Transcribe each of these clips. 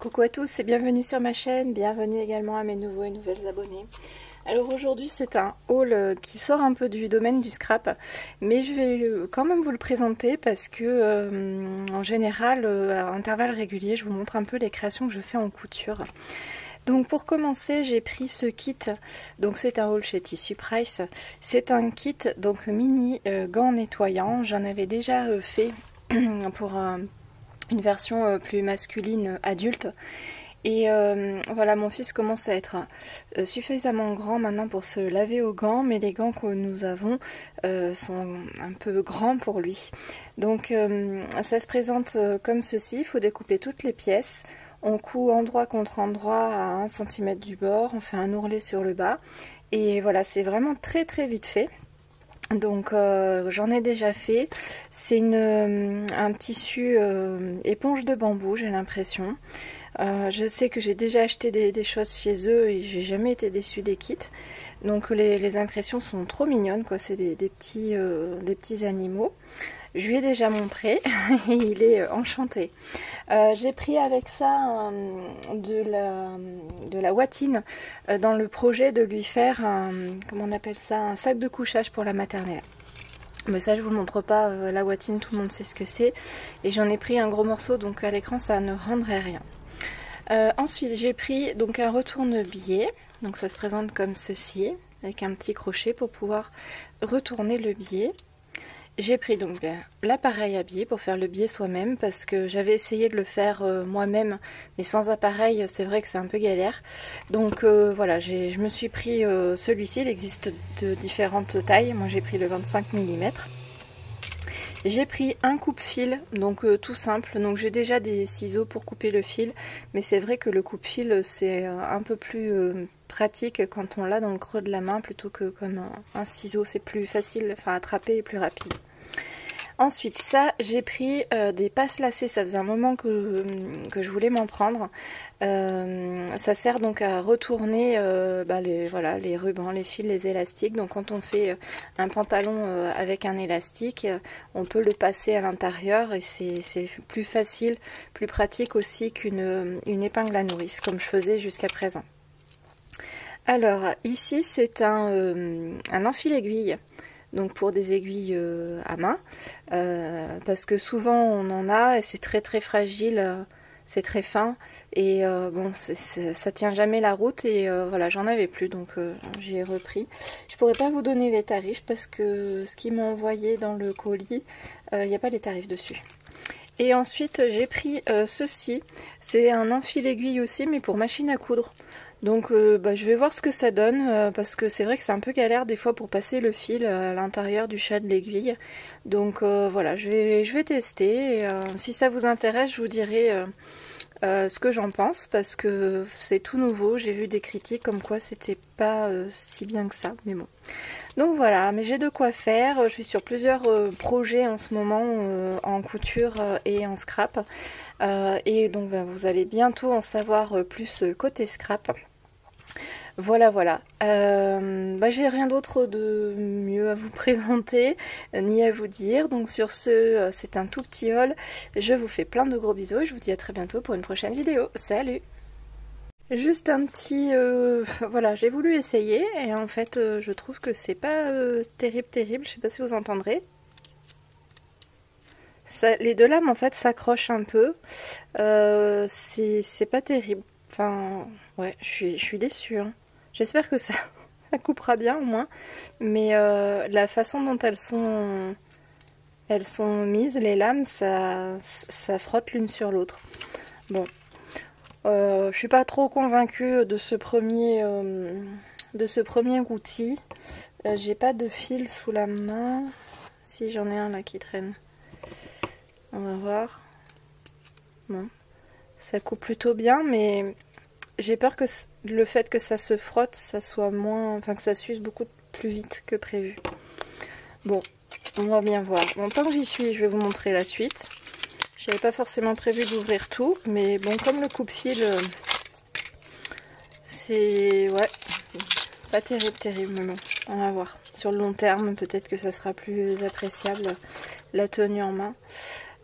Coucou à tous et bienvenue sur ma chaîne, bienvenue également à mes nouveaux et nouvelles abonnés. Alors aujourd'hui c'est un haul qui sort un peu du domaine du scrap, mais je vais quand même vous le présenter parce que en général à intervalles réguliers je vous montre un peu les créations que je fais en couture. Donc pour commencer j'ai pris ce kit, donc c'est un haul chez Tissu Price, c'est un kit donc mini gants nettoyants, j'en avais déjà fait pour une version plus masculine adulte. Et voilà, mon fils commence à être suffisamment grand maintenant pour se laver aux gants, mais les gants que nous avons sont un peu grands pour lui. Donc ça se présente comme ceci, il faut découper toutes les pièces. On coud endroit contre endroit à 1 cm du bord, on fait un ourlet sur le bas. Et voilà, c'est vraiment très très vite fait. Donc j'en ai déjà fait, c'est un tissu éponge de bambou, j'ai l'impression. Je sais que j'ai déjà acheté des choses chez eux et j'ai jamais été déçue des kits. Donc les impressions sont trop mignonnes, quoi. C'est des petits animaux. Je lui ai déjà montré et il est enchanté. J'ai pris avec ça de la watine dans le projet de lui faire comment on appelle ça, un sac de couchage pour la maternelle. Mais ça je vous le montre pas, la watine tout le monde sait ce que c'est. Et j'en ai pris un gros morceau donc à l'écran ça ne rendrait rien. Ensuite j'ai pris donc un retourne-billet, donc ça se présente comme ceci, avec un petit crochet pour pouvoir retourner le billet. J'ai pris donc l'appareil à biais pour faire le biais soi-même parce que j'avais essayé de le faire moi-même mais sans appareil c'est vrai que c'est un peu galère. Donc voilà, je me suis pris celui-ci, il existe de différentes tailles, moi j'ai pris le 25 mm. J'ai pris un coupe-fil, donc tout simple, donc j'ai déjà des ciseaux pour couper le fil, mais c'est vrai que le coupe-fil c'est un peu plus pratique quand on l'a dans le creux de la main plutôt que comme un ciseau, c'est plus facile à attraper et plus rapide. Ensuite ça, j'ai pris des passes lacets, ça faisait un moment que je voulais m'en prendre. Ça sert donc à retourner les rubans, les fils, les élastiques. Donc quand on fait un pantalon avec un élastique, on peut le passer à l'intérieur et c'est plus facile, plus pratique aussi qu'une épingle à nourrice, comme je faisais jusqu'à présent. Alors ici c'est un enfile-aiguille. Donc pour des aiguilles à main, parce que souvent on en a et c'est très très fragile, c'est très fin et bon ça tient jamais la route et voilà j'en avais plus donc j'ai repris. Je pourrais pas vous donner les tarifs parce que ce qu'ils m'ont envoyé dans le colis, il n'y a pas les tarifs dessus. Et ensuite j'ai pris ceci, c'est un enfile-aiguille aussi mais pour machine à coudre. Donc je vais voir ce que ça donne parce que c'est vrai que c'est un peu galère des fois pour passer le fil à l'intérieur du chat de l'aiguille. Donc voilà, je vais tester et si ça vous intéresse je vous dirai ce que j'en pense parce que c'est tout nouveau. J'ai vu des critiques comme quoi c'était pas si bien que ça, mais bon. Donc voilà, mais j'ai de quoi faire. Je suis sur plusieurs projets en ce moment en couture et en scrap. Et donc vous allez bientôt en savoir plus côté scrap. Voilà, voilà. J'ai rien d'autre de mieux à vous présenter, ni à vous dire. Donc sur ce, c'est un tout petit haul. Je vous fais plein de gros bisous et je vous dis à très bientôt pour une prochaine vidéo. Salut! Juste un petit... voilà, j'ai voulu essayer et en fait, je trouve que c'est pas terrible. Je sais pas si vous entendrez. Les deux lames en fait s'accrochent un peu. C'est pas terrible. Enfin, ouais, je suis déçue. Hein. J'espère que ça coupera bien au moins. Mais la façon dont elles sont mises, les lames, ça frotte l'une sur l'autre. Bon, je suis pas trop convaincue de ce premier outil. J'ai pas de fil sous la main. Si, j'en ai un là qui traîne. On va voir. Bon, ça coupe plutôt bien, mais j'ai peur que le fait que ça se frotte, ça soit moins, enfin que ça s'use beaucoup plus vite que prévu. Bon, on va bien voir. Bon, tant que j'y suis, je vais vous montrer la suite. J'avais pas forcément prévu d'ouvrir tout, mais bon, comme le coupe-fil, c'est ouais, pas terrible, mais bon, on va voir. Sur le long terme, peut-être que ça sera plus appréciable la tenue en main.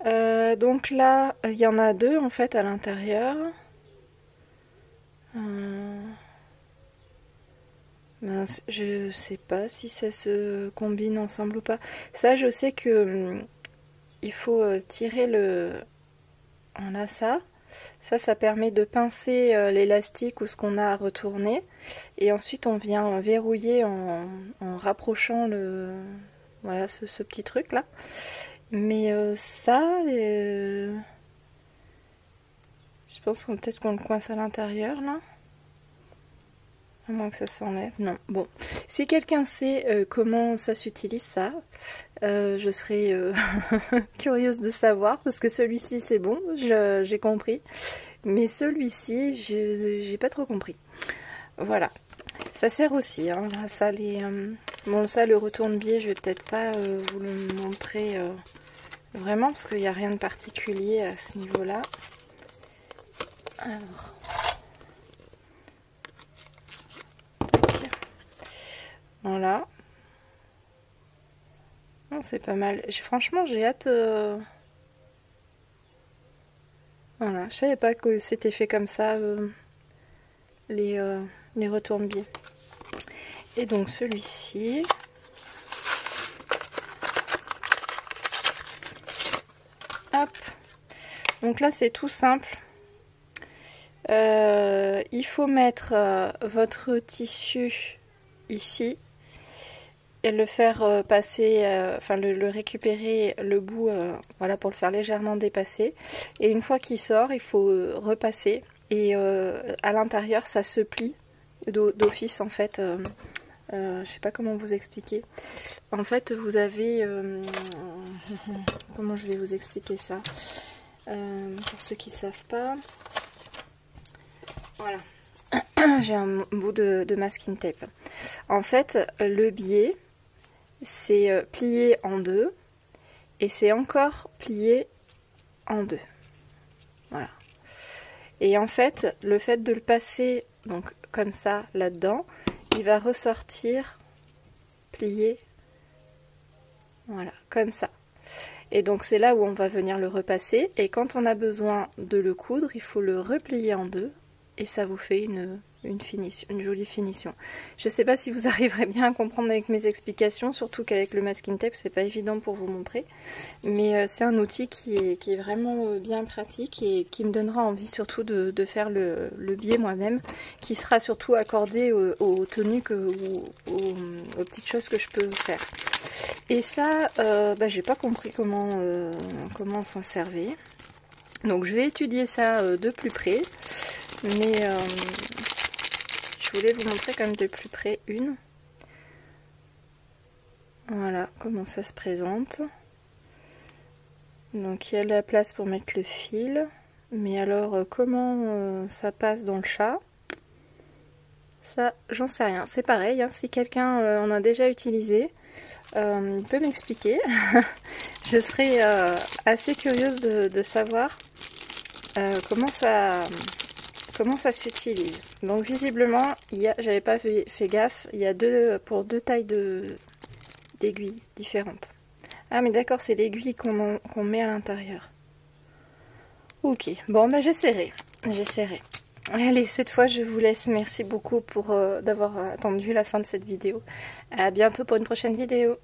Donc là, il y en a deux en fait à l'intérieur. Ben, je sais pas si ça se combine ensemble ou pas. Ça, je sais que il faut tirer le... Voilà, ça permet de pincer l'élastique ou ce qu'on a à retourner. Et ensuite, on vient verrouiller en rapprochant le... Voilà, ce petit truc là. Mais ça, je pense qu'on peut-être qu'on le coince à l'intérieur là. À moins que ça s'enlève. Non. Bon. Si quelqu'un sait comment ça s'utilise ça, je serais curieuse de savoir. Parce que celui-ci c'est bon, j'ai compris. Mais celui-ci, j'ai pas trop compris. Voilà. Ça sert aussi. Hein. Ça, bon, ça, le retourne-biais, je vais peut-être pas vous le montrer vraiment. Parce qu'il n'y a rien de particulier à ce niveau-là. Alors... Voilà. Oh, c'est pas mal. Franchement, j'ai hâte... Voilà, je savais pas que c'était fait comme ça, les retourne-biais. Et donc celui-ci... Hop. Donc là, c'est tout simple. Il faut mettre votre tissu ici. Et le faire passer, enfin le récupérer le bout, voilà, pour le faire légèrement dépasser. Et une fois qu'il sort, il faut repasser. Et à l'intérieur, ça se plie d'office en fait. Je sais pas comment vous expliquer. En fait, vous avez... comment je vais vous expliquer ça pour ceux qui ne savent pas. Voilà. J'ai un bout de masking tape. En fait, le biais... c'est plié en deux et c'est encore plié en deux. Voilà. Et en fait, le fait de le passer donc comme ça là-dedans, il va ressortir plié. Voilà, comme ça. Et donc c'est là où on va venir le repasser. Et quand on a besoin de le coudre, il faut le replier en deux. Et ça vous fait une jolie finition. Je ne sais pas si vous arriverez bien à comprendre avec mes explications, surtout qu'avec le masking tape, c'est pas évident pour vous montrer. Mais c'est un outil qui est vraiment bien pratique et qui me donnera envie surtout de faire le biais moi-même, qui sera surtout accordé aux tenues ou aux petites choses que je peux faire. Et ça, j'ai pas compris comment s'en servir. Donc je vais étudier ça de plus près. Mais je voulais vous montrer quand même de plus près une. Voilà comment ça se présente. Donc il y a la place pour mettre le fil. Mais alors comment ça passe dans le chat? Ça, j'en sais rien. C'est pareil, hein, si quelqu'un en a déjà utilisé, il peut m'expliquer. Je serais assez curieuse de savoir comment ça s'utilise. Donc visiblement, j'avais pas fait gaffe, il y a pour deux tailles d'aiguilles différentes. Ah mais d'accord, c'est l'aiguille qu'on met à l'intérieur. Ok, bon bah j'essaierai. Allez, cette fois je vous laisse. Merci beaucoup d'avoir attendu la fin de cette vidéo. À bientôt pour une prochaine vidéo.